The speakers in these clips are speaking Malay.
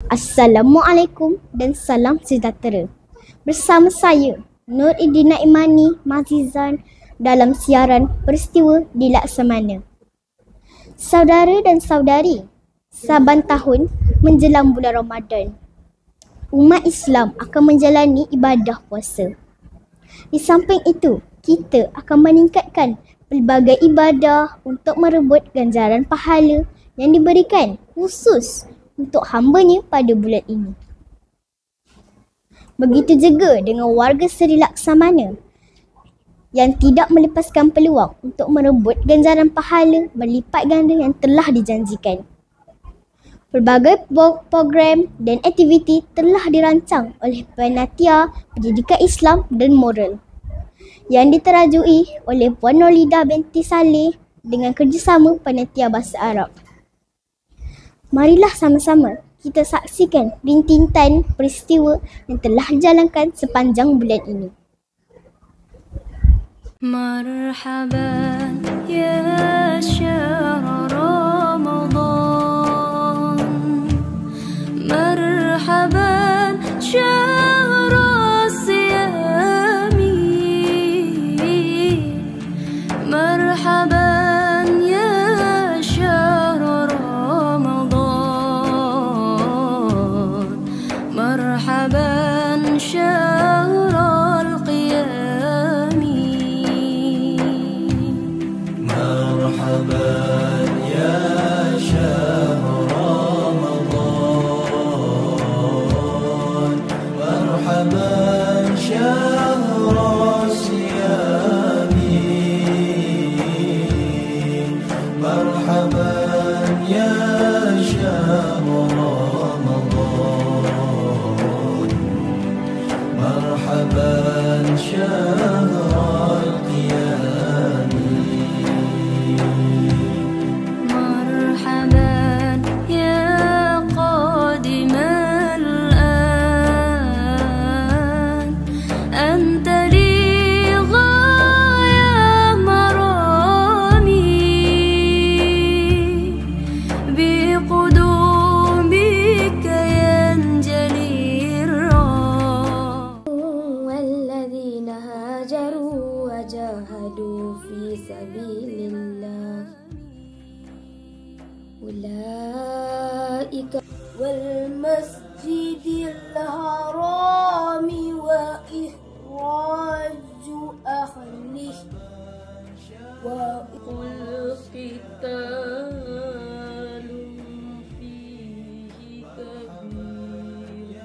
Assalamualaikum dan salam sejahtera. Bersama saya, Nur Idina Imani Mazizan dalam siaran Peristiwa di Laksamana. Saudara dan saudari, saban tahun menjelang bulan Ramadan, umat Islam akan menjalani ibadah puasa. Di samping itu, kita akan meningkatkan pelbagai ibadah untuk merebut ganjaran pahala yang diberikan khusus untuk hamba-Nya pada bulan ini. Begitu juga dengan warga Seri Laksamana yang tidak melepaskan peluang untuk merebut ganjaran pahala berlipat ganda yang telah dijanjikan. Pelbagai program dan aktiviti telah dirancang oleh Panitia Pendidikan Islam dan Moral yang diterajui oleh Puan Nolida binti Saleh dengan kerjasama Panitia Bahasa Arab. Marilah sama-sama kita saksikan rintingan peristiwa yang telah dijalankan sepanjang bulan ini. Marhaban ya syahr Ramadan, marhaban syahr siyami, marhaban ya syahr Ramadan, marhaban syahr al-qiyam. مرحبا يا شهر رمضان، مرحبا شهر الصيام، مرحبا يا شهر رمضان، مرحبا شهر القيام. وجاهدوا في سبيل الله أولئك والمسجد الحرام وإخراج أهله والقتال فيه كبير.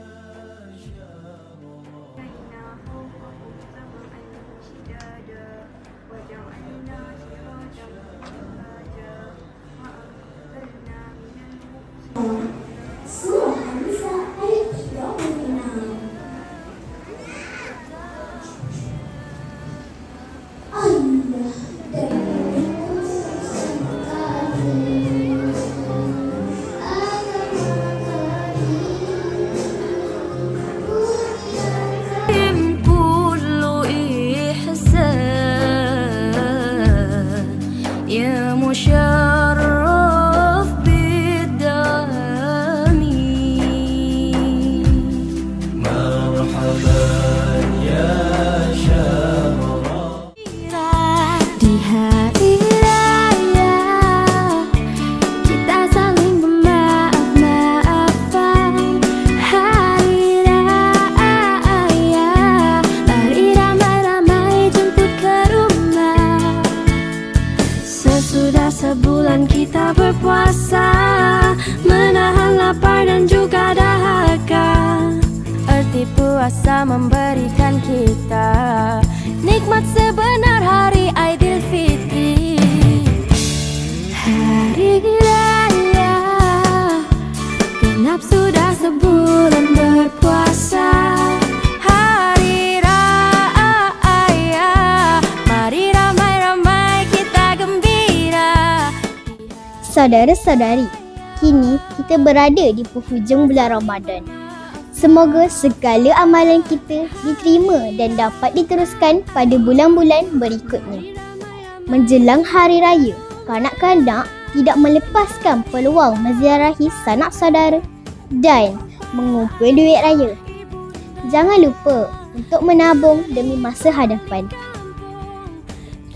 يا مشرف بالدعم، مرحبا يا شهر. di hari raya kita saling bermaaf-maafan. Hari raya mari ramai-ramai jemput ke rumah. Sesudah sebulan kita berpuasa, menahan lapar dan juga dahaga. Arti puasa memberikan kita nikmat sebenar hari Aidilfitri. Hari raya genap sudah sebulan berpuasa. Hari raya mari ramai-ramai kita gembira. Saudara-saudari, kini kita berada di penghujung bulan Ramadan. Semoga segala amalan kita diterima dan dapat diteruskan pada bulan-bulan berikutnya. Menjelang hari raya, kanak-kanak tidak melepaskan peluang menziarahi sanak saudara dan mengumpul duit raya. Jangan lupa untuk menabung demi masa hadapan.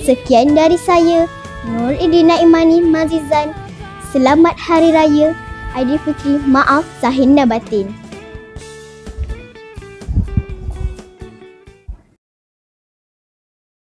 Sekian dari saya, Nur Idina Imani Mazizan. Selamat Hari Raya Aidilfitri. Maaf zahir dan batin.